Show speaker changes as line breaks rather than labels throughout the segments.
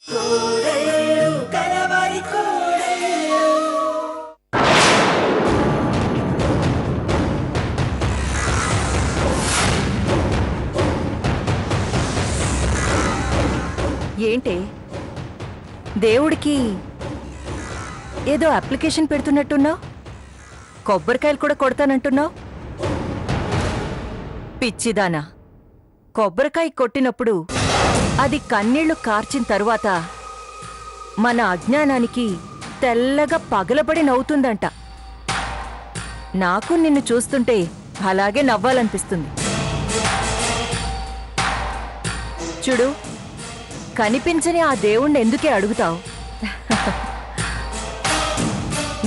ఏంటే దేవుడికి ఏదో అప్లికేషన్ పెడుతున్నట్టున్నావు? కొబ్బరికాయలు కూడా కొడతానంటున్నావు? పిచ్చిదానా, కొబ్బరికాయ కొట్టినప్పుడు అది కన్నీళ్లు కార్చిన తరువాత మన అజ్ఞానానికి తెల్లగా పగలబడి నవ్వుతుందంట. నాకు నిన్ను చూస్తుంటే అలాగే నవ్వాలనిపిస్తుంది. చూడు, కనిపించని ఆ దేవుణ్ణి ఎందుకే అడుగుతావు?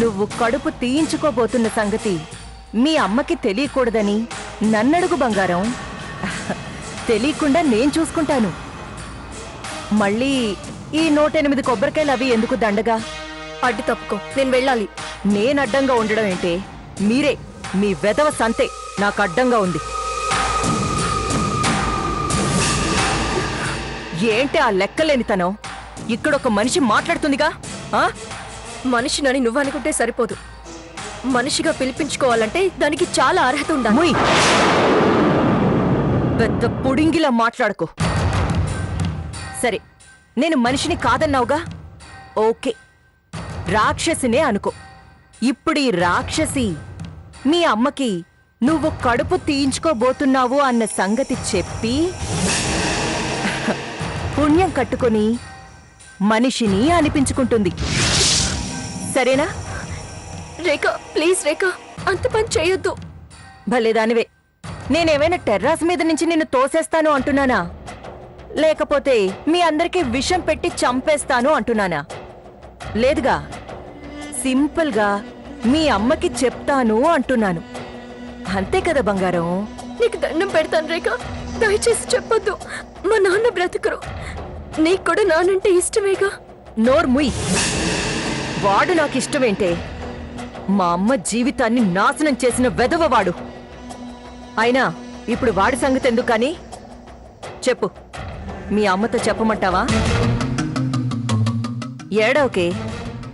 నువ్వు కడుపు తీయించుకోబోతున్న సంగతి మీ అమ్మకి తెలియకూడదని నన్నడుగు బంగారం. తెలియకుండా నేను చూసుకుంటాను. మళ్ళీ ఈ 108 కొబ్బరికాయలు అవి ఎందుకు దండగా?
అడ్డు తప్పుకో, నేను వెళ్ళాలి.
నేను అడ్డంగా ఉండడం ఏంటే? మీరే, మీ వెధవ సంతే నాకు అడ్డంగా ఉంది. ఏంటి ఆ లెక్కలేనితనం? ఇక్కడొక మనిషి మాట్లాడుతుందిగా.
మనిషినని నువ్వు అనుకుంటే సరిపోదు. మనిషిగా పిలిపించుకోవాలంటే దానికి చాలా అర్హత ఉండాలి.
ముయ్, పెద్ద పుడింగిలా మాట్లాడుకో. సరే, నేను మనిషిని కాదన్నావుగా, ఓకే, రాక్షసినే అనుకో. ఇప్పుడు ఈ రాక్షసి మీ అమ్మకి నువ్వు కడుపు తీయించుకోబోతున్నావు అన్న సంగతి చెప్పి పుణ్యం కట్టుకొని మనిషిని అనిపించుకుంటుంది. సరేనా?
రేఖ, ప్లీజ్ రేఖ, అంత పని చేయొద్దు.
భలేదానివే. నేనేమైనా టెర్రాస్ మీద నుంచి నిన్ను తోసేస్తాను అంటున్నానా? లేకపోతే మీ అందరికీ విషం పెట్టి చంపేస్తాను అంటున్నానా? లేదుగా, సింపుల్గా మీ అమ్మకి చెప్తాను అంటున్నాను. అంతే కదా బంగారం?
నీకు దండం పెడతాను రేఖ, దయచేసి చెప్పొద్దు. మా నాన్న బ్రతుకురు, నీకు కూడా నానంటే ఇష్టమేగా.
నోర్ముయ్, వాడు నాకిష్టమేంటే? మా అమ్మ జీవితాన్ని నాశనం చేసిన వెధవవాడు. అయినా ఇప్పుడు వాడి సంగతి ఎందుకు కానీ? చెప్పు, మీ అమ్మతో చెప్పమంటావా? ఏడోకే,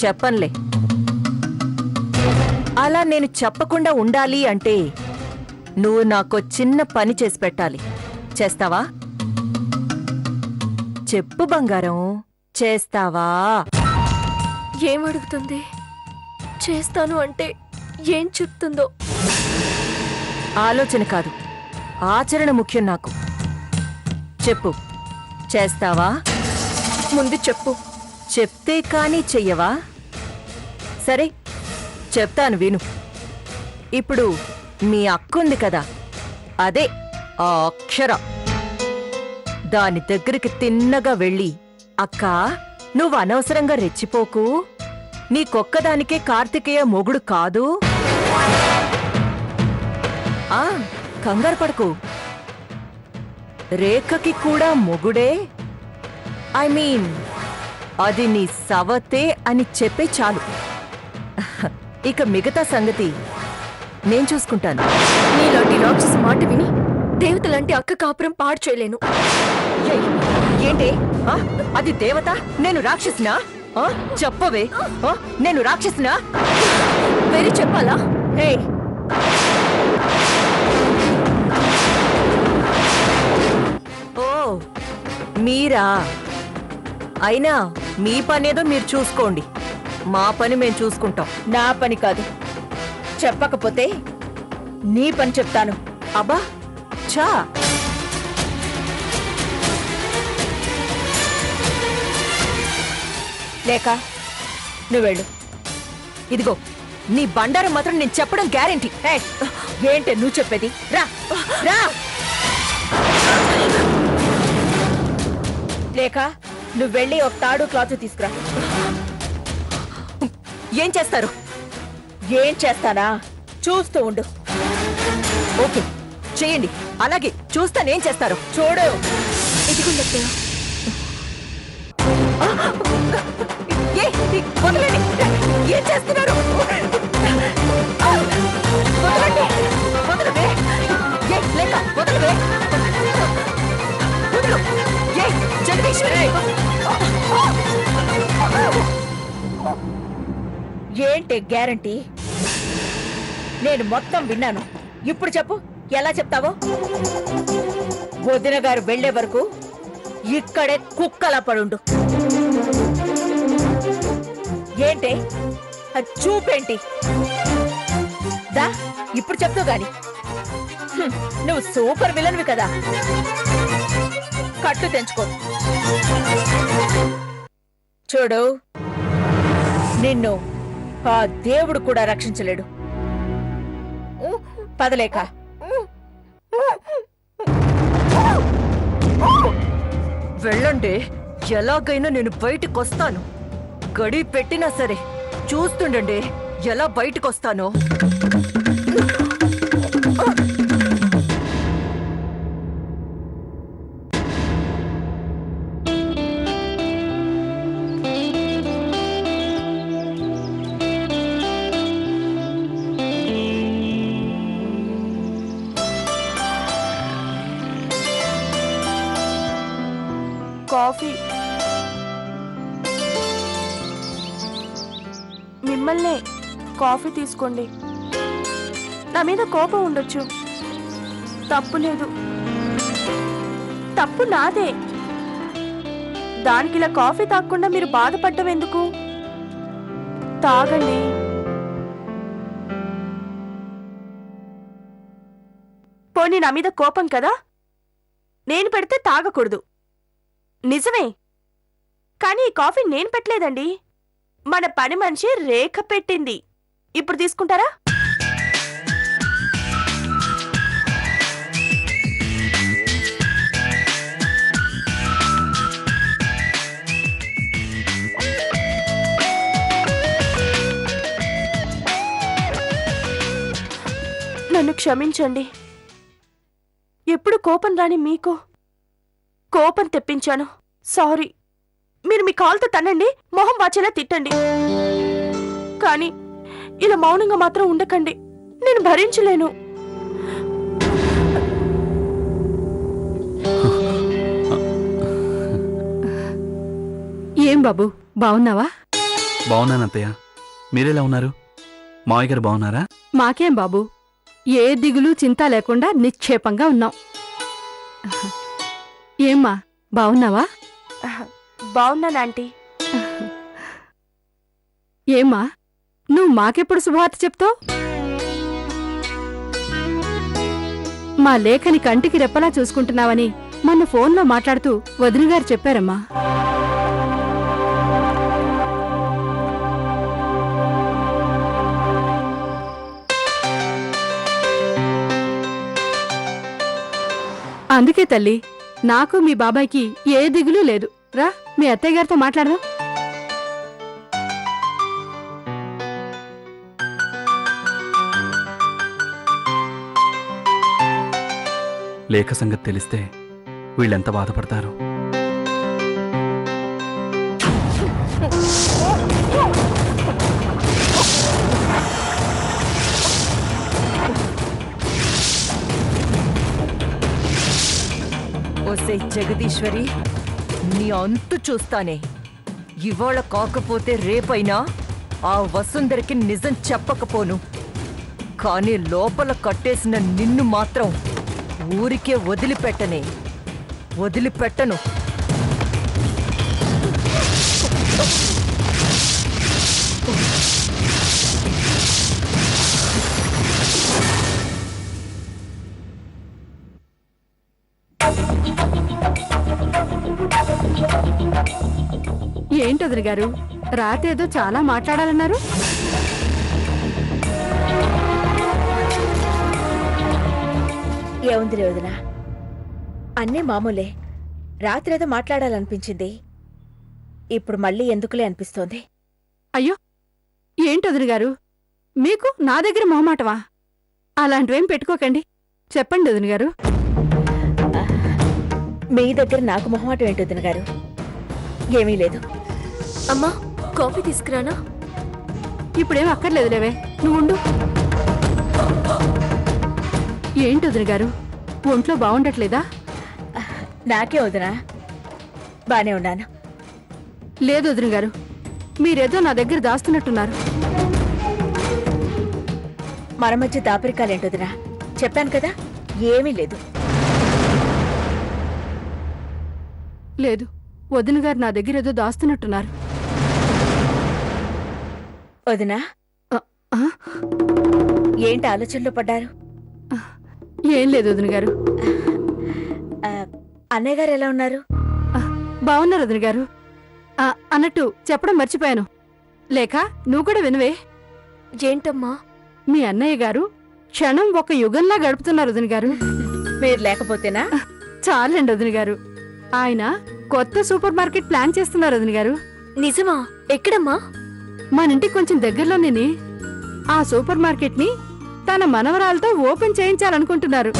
చెప్పన్లే. అలా నేను చెప్పకుండా ఉండాలి అంటే నువ్వు నాకో చిన్న పని చేసి పెట్టాలి. చేస్తావా? చెప్పు బంగారం, చేస్తావా?
ఏమడుగుతుంది? చేస్తాను అంటే ఏం చెప్తుందో?
ఆలోచన కాదు, ఆచరణ ముఖ్యం నాకు. చెప్పు, చేస్తావా?
ముందు చెప్పు.
చెప్తే కానీ చెయ్యవా? సరే, చెప్తాను విను. ఇప్పుడు మీ అక్కుంది కదా, అదే ఆ అక్షర. దాని దగ్గరికి తిన్నగా వెళ్ళి, అక్కా, నువ్వు అనవసరంగా రెచ్చిపోకు, నీకొక్కదానికే కార్తికేయ మొగుడు కాదు. కంగారు పడకు, రేఖకి కూడా మొగుడే. ఐ మీన్, అది నీ సవతే అని చెప్పే చాలు. ఇక మిగతా సంగతి నేను చూసుకుంటాను.
నీలాంటి రాక్షసు మాట విని దేవతలాంటి అక్క కాపురం పాడు చేయలేను.
ఏంటి? అది దేవత, నేను రాక్షసునా? చెప్పవే, నేను రాక్షసునా?
వేరే చెప్పాలా?
ఓ, మీరా? అయినా మీ పనేదో మీరు చూసుకోండి, మా పని మేము చూసుకుంటాం.
నా పని కాదు, చెప్పకపోతే నీ పని చెప్తాను.
అబ్బా చా,
లేక నువ్వు వెళ్ళు.
ఇదిగో నీ బండారం మాత్రం నేను చెప్పడం గ్యారెంటీ.
ఏంటే నువ్వు చెప్పేది? రా రా. లేక నువ్వు వెళ్ళి ఒక తాడు క్లాత్ తీసుకురా.
ఏం చేస్తారు?
ఏం చేస్తానా? చూస్తూ ఉండు.
ఓకే, చేయండి. అలాగే చూస్తానేం చేస్తారు.
చూడు.
ఇదిగుండత్తయ్య.
వదలండి, ఏం చేస్తున్నారు? వదలండి, వదలవే. లేక వదలవే. వదలు. జగదీశ్వరి,
ఏంటి గ్యారంటీ? నేను మొత్తం విన్నాను. ఇప్పుడు చెప్పు, ఎలా చెప్తావో? వదిన గారు వెళ్లే వరకు ఇక్కడే కుక్కలా పడుండు. ఏంటి చూపేంటి? దా ఇప్పుడు చెప్తూ గాని. నువ్వు సూపర్ విలన్వి కదా, కట్టు తెంచుకో. చూడు, నిన్ను ఆ దేవుడు కూడా రక్షించలేడు. పదలేక
వెళ్ళండి, ఎలాగైనా నేను బయటికొస్తాను. గడి పెట్టినా సరే చూస్తుండండి ఎలా బయటకొస్తానో.
కాఫీ. మిమ్మల్నే కాఫీ తీసుకోండి. నా మీద కోపం ఉండొచ్చు, తప్పు లేదు. తప్పు నాదే. దానికి ఇలా కాఫీ తాగకుండా మీరు బాధపడ్డం ఎందుకు? తాగండి. పోనీ నా మీద కోపం కదా, నేను పెడితే తాగకూడదు నిజమే. కానీ ఈ కాఫీ నేను పెట్టలేదండి, మన పని మనిషి రేఖ పెట్టింది. ఇప్పుడు తీసుకుంటారా? నన్ను క్షమించండి. ఎప్పుడు కోపం రాని మీకు కోపం తెప్పించాను. సారీ. మీరు మీ కాల్తో తనండి, మొహం వాచేలా తిట్టండి, కానీ ఇలా మౌనంగా మాత్రం ఉండకండి. నేను భరించలేను.
ఏం బాబు, బావున్నావా?
బాగున్నాను అత్తయ్య, మీరెలా ఉన్నారు? మావయ్య గారు బాగున్నారా?
మాకేం బాబు, ఏ దిగులు చింత లేకుండా నిక్షేపంగా ఉన్నాం. ఏమ్మా, బావున్నావా?
బాగున్నాను ఆంటీ.
ఏమ్మా, నువ్వు మాకెప్పుడు శుభవార్త చెప్తావు? మా లేఖని కంటికి రెప్పలా చూసుకుంటున్నావని మొన్న ఫోన్లో మాట్లాడుతూ వదిన గారు చెప్పారమ్మా. అందుకే తల్లి, నాకు మీ బాబాయ్కి ఏ దిగులు లేదు. రా, మీ అత్తయ్య గారితో మాట్లాడదాం.
లేఖ సంగతి తెలిస్తే వీళ్ళెంత బాధపడతారు.
ఓసే జగదీశ్వరి, నీ అంతు చూస్తానే. ఇవాళ కాకపోతే రేపైనా ఆ వసుంధరకి నిజం చెప్పకపోను. కానీ లోపల కట్టేసిన నిన్ను మాత్రం ఊరికే వదిలిపెట్టను.
ఏంటి వదిన గారు, రాతేదో చాలా మాట్లాడాలన్నారు?
ఏముంది వదినా, అన్నీ మామూలే. రాత్రేదో మాట్లాడాలనిపించింది, ఇప్పుడు మళ్ళీ ఎందుకులే అనిపిస్తోంది.
అయ్యో, ఏంటి వదిన గారు, మీకు నా దగ్గర మొహమాటమా? అలాంటివేం పెట్టుకోకండి, చెప్పండి వదిన గారు.
మీ దగ్గర నాకు మొహమాటం ఏంటి వదిన గారు? ఏమీ లేదు.
అమ్మా, కాఫీ తీసుకురానా?
ఇప్పుడేం అక్కర్లేదులేవే, నువ్వు ఉండు. ఏంటి వదిన గారు, ఒంట్లో బాగుండట్లేదా?
నాకే వదినా, బానే ఉన్నాను.
లేదు వదిన గారు, మీరేదో నా దగ్గర దాస్తున్నట్టున్నారు.
మన మధ్య దాపరికాలేంటొదినా? చెప్పాను కదా, ఏమీ లేదు.
లేదు, వదిన గారు నా దగ్గర ఏదో దాస్తున్నట్టున్నారు.
వదినా,
ఆ, ఆ,
ఏంటి ఆలోచనలో పడ్డారు?
ఏం లేదు వదిన గారు.
ఆ, అన్నయ్య గారు ఎలా ఉన్నారు?
బాగున్నారు వదిన గారు. అన్నట్టు చెప్పడం మర్చిపోయాను. లేక నువ్వు కూడా వినవే.
ఏంటమ్మా?
మీ అన్నయ్య గారు క్షణం ఒక యుగంలా గడుపుతున్నారు వదిన గారు.
మీరు లేకపోతేనా?
చాలండి వదిన గారు. ఆయన కొత్త సూపర్ మార్కెట్ ప్లాన్ చేస్తున్నారు వదిన గారు.
నిజమా? ఎక్కడమ్మా?
మన ఇంటికి కొంచెం దగ్గరలోనే ఆ సూపర్ మార్కెట్ ని తన మనవరాలతో ఓపెన్ చేయించాలనుకుంటున్నారు.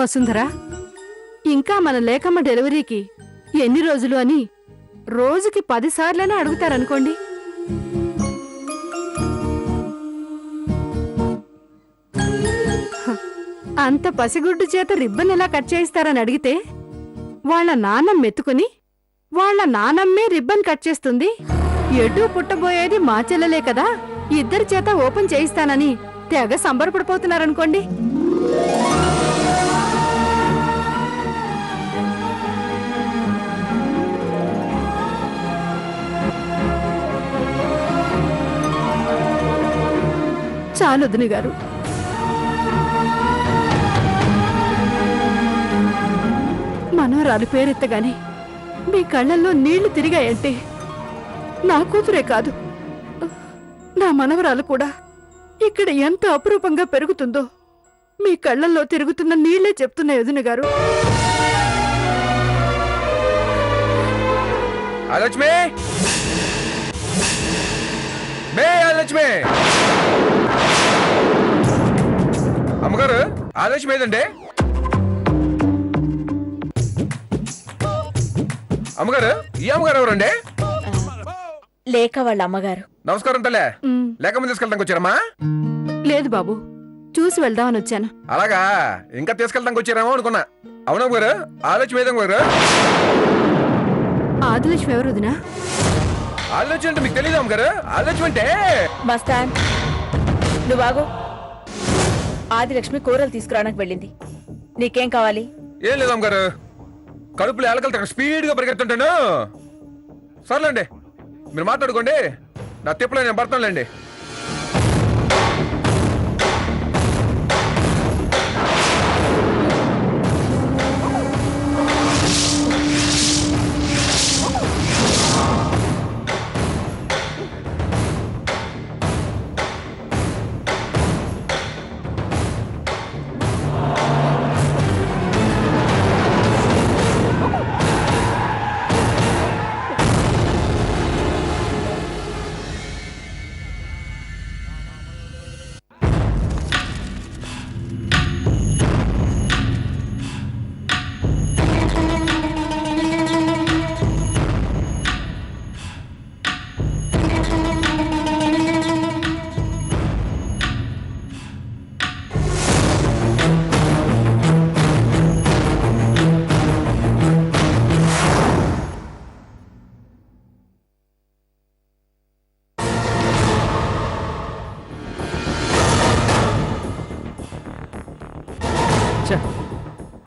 వసుంధరా, ఇంకా మన లేఖమ్మ డెలివరీకి ఎన్ని రోజులు అని రోజుకి 10 సార్లైనా అడుగుతారనుకోండి. అంత పసిగుడ్డు చేత రిబ్బన్ ఎలా కట్ చేయిస్తారని అడిగితే వాళ్ళ నాన్నమ్మ ఎత్తుకుని వాళ్ళ నానమ్మే రిబ్బన్ కట్ చేస్తుంది. ఎటూ పుట్టబోయేది మా చెల్లెలే కదా, ఇద్దరి చేత ఓపెన్ చేయిస్తానని తెగ సంబరపడిపోతున్నారనుకోండి. చాలు వదిన గారు. మనవరాలు పేరెత్తగానే మీ కళ్ళల్లో నీళ్లు తిరిగాయంటే నా కూతురే కాదు, నా మనవరాలు కూడా ఇక్కడ ఎంత అపురూపంగా పెరుగుతుందో మీ కళ్ళల్లో తిరుగుతున్న నీళ్లే చెప్తున్నాయి వదిన గారు.
లక్ష్మి, లక్ష్మి అమ్మగారు, ఆలక్ష్మి ఏదండి? అమ్మగారు, ఈ అమ్మగారు ఎవరండి?
లేక వాళ్ళ అమ్మగారు.
నమస్కారం తల్లే. లేక ముందు తీసుకెళ్తానికి వచ్చారమ్మా?
లేదు బాబు, చూసి వెళ్దామని వచ్చాను.
అలాగా, ఇంకా తీసుకెళ్తానికి వచ్చారేమో అనుకున్నా. అవునా గారు? ఆలోచన ఏదమ్మా గారు?
ఆదిలక్ష్మి ఎవరు వదినా?
ఆలోచన అంటే మీకు తెలియదు అమ్మగారు? ఆలోచన అంటే
మస్తాన్, నువ్వు ఆగు. ఆదిలక్ష్మి కూరలు తీసుకురావడానికి వెళ్ళింది. నీకేం కావాలి?
ఏం లేదు అమ్మగారు, కడుపులో ఎలకలు స్పీడ్ గా పరిగెత్తుంటాను. సర్లేండి, మీరు మాట్లాడుకోండి, నా తిప్పలో నేను పడతానులేండి.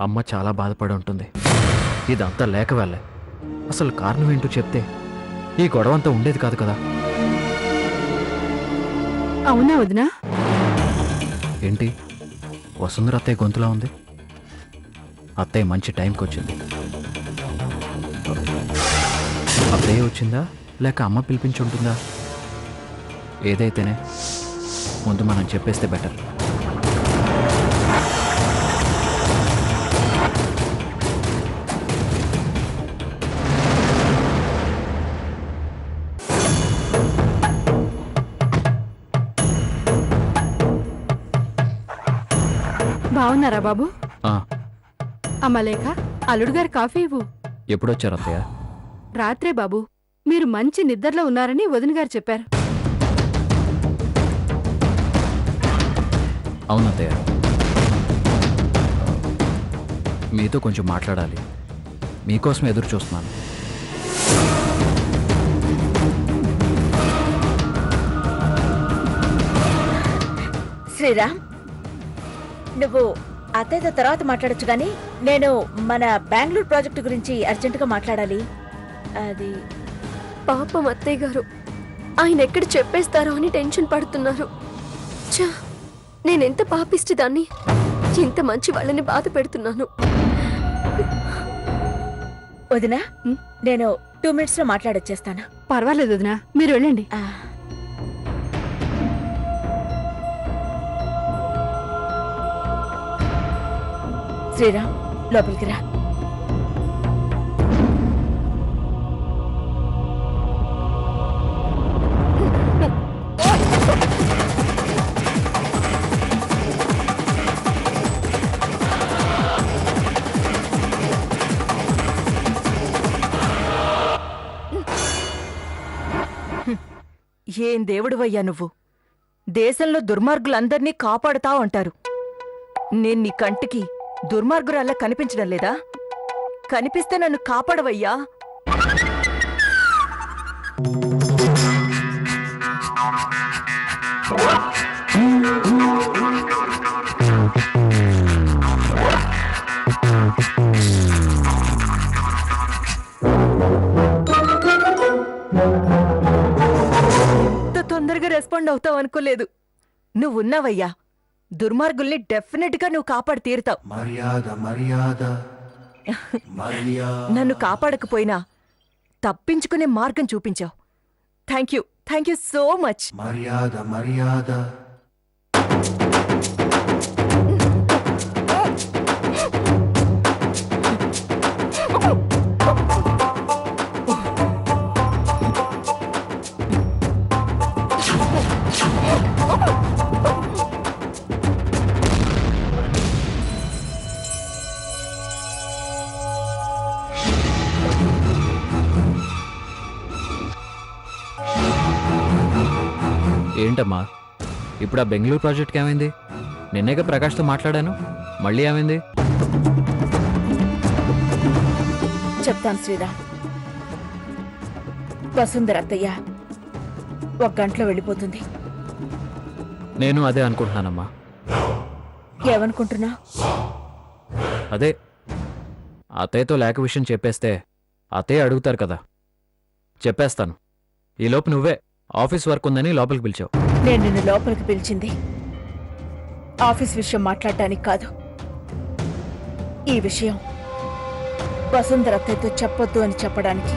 అమ్మ చాలా బాధపడి ఉంటుంది. ఇదంతా లేక వెళ్ళే. అసలు కారణం ఏంటో చెప్తే ఈ గొడవంతా ఉండేది కాదు కదా.
అవునా వదినా?
ఏంటి వసుంధర అత్తయ్య గొంతులా ఉంది? అత్తయ్య మంచి టైంకి వచ్చింది. అత్తయ్య వచ్చిందా లేక అమ్మ పిలిపించి ఉంటుందా? ఏదైతేనే ముందు మనం చెప్పేస్తే బెటర్.
బాగున్నారా బాబు? అమ్మ లేక అల్లుడు గారి కాఫీ ఇవ్వు.
ఎప్పుడొచ్చారు అత్తయ్య?
రాత్రే బాబు, మీరు మంచి నిద్రలో ఉన్నారని వదిన గారు చెప్పారు.
అవునత్తయ్య, మీతో కొంచెం మాట్లాడాలి. మీకోసం ఎదురు చూస్తున్నాను.
శ్రీరామ్, నువ్వు అత్తయ్యతో తర్వాత మాట్లాడొచ్చు కానీ నేను మన బెంగళూరు ప్రాజెక్టు గురించి అర్జెంటుగా మాట్లాడాలి. అది
పాపం అత్తయ్య గారు, ఆయన ఎక్కడ చెప్పేస్తారో అని టెన్షన్ పడుతున్నారు. ఛా, నేనెంత పాపిష్టిదాన్ని, ఇంత మంచి వాళ్ళని బాధ పెడుతున్నాను.
వదినా, నేను 2 minutes లో మాట్లాడొచ్చేస్తాను.
పర్వాలేదు వదినా, మీరు వెళ్ళండి.
ఆ, శ్రీరామ్, లోపలికి రా.
ఏం దేవుడివయ్యా నువ్వు. దేశంలో దుర్మార్గులందర్నీ కాపాడుతా ఉంటారు. నేను నీ కంటికి దుర్మార్గురాల్లా కనిపించడం లేదా? కనిపిస్తే నన్ను కాపాడవయ్యా. ఇంత తొందరగా రెస్పాండ్ అవుతావు అనుకోలేదు. నువ్వున్నావయ్యా. దుర్మార్గుల్ని డెఫినెట్ గా నువ్వు కాపాడి తీరుతావు. నన్ను కాపాడకపోయినా తప్పించుకునే మార్గం చూపించావు. Thank you so much.
ఏంటమ్మా, ఇప్పుడు ఆ బెంగళూరు ప్రాజెక్ట్కి ఏమైంది? నిన్నేగా ప్రకాష్తో మాట్లాడాను, మళ్ళీ ఏమైంది?
చెప్తాను శ్రీరామ్. వసుంధర అత్తయ్య 1 గంటలో వెళ్ళిపోతుంది.
నేను అదే అనుకుంటున్నానమ్మా.
ఏమనుకుంటున్నా?
అదే, అత్తయ్యతో లేక విషయం చెప్పేస్తే అత్తయ్య అడుగుతారు కదా. చెప్పేస్తాను. ఈలోపు నువ్వే ఆఫీస్ వర్క్ ఉందని లోపలికి పిలిచావు.
నేను నిన్ను లోపలికి పిలిచింది ఆఫీస్ విషయం మాట్లాడటానికి కాదు. ఈ విషయం వసుంధర అత్తయ్యతో చెప్పొద్దు అని చెప్పడానికి.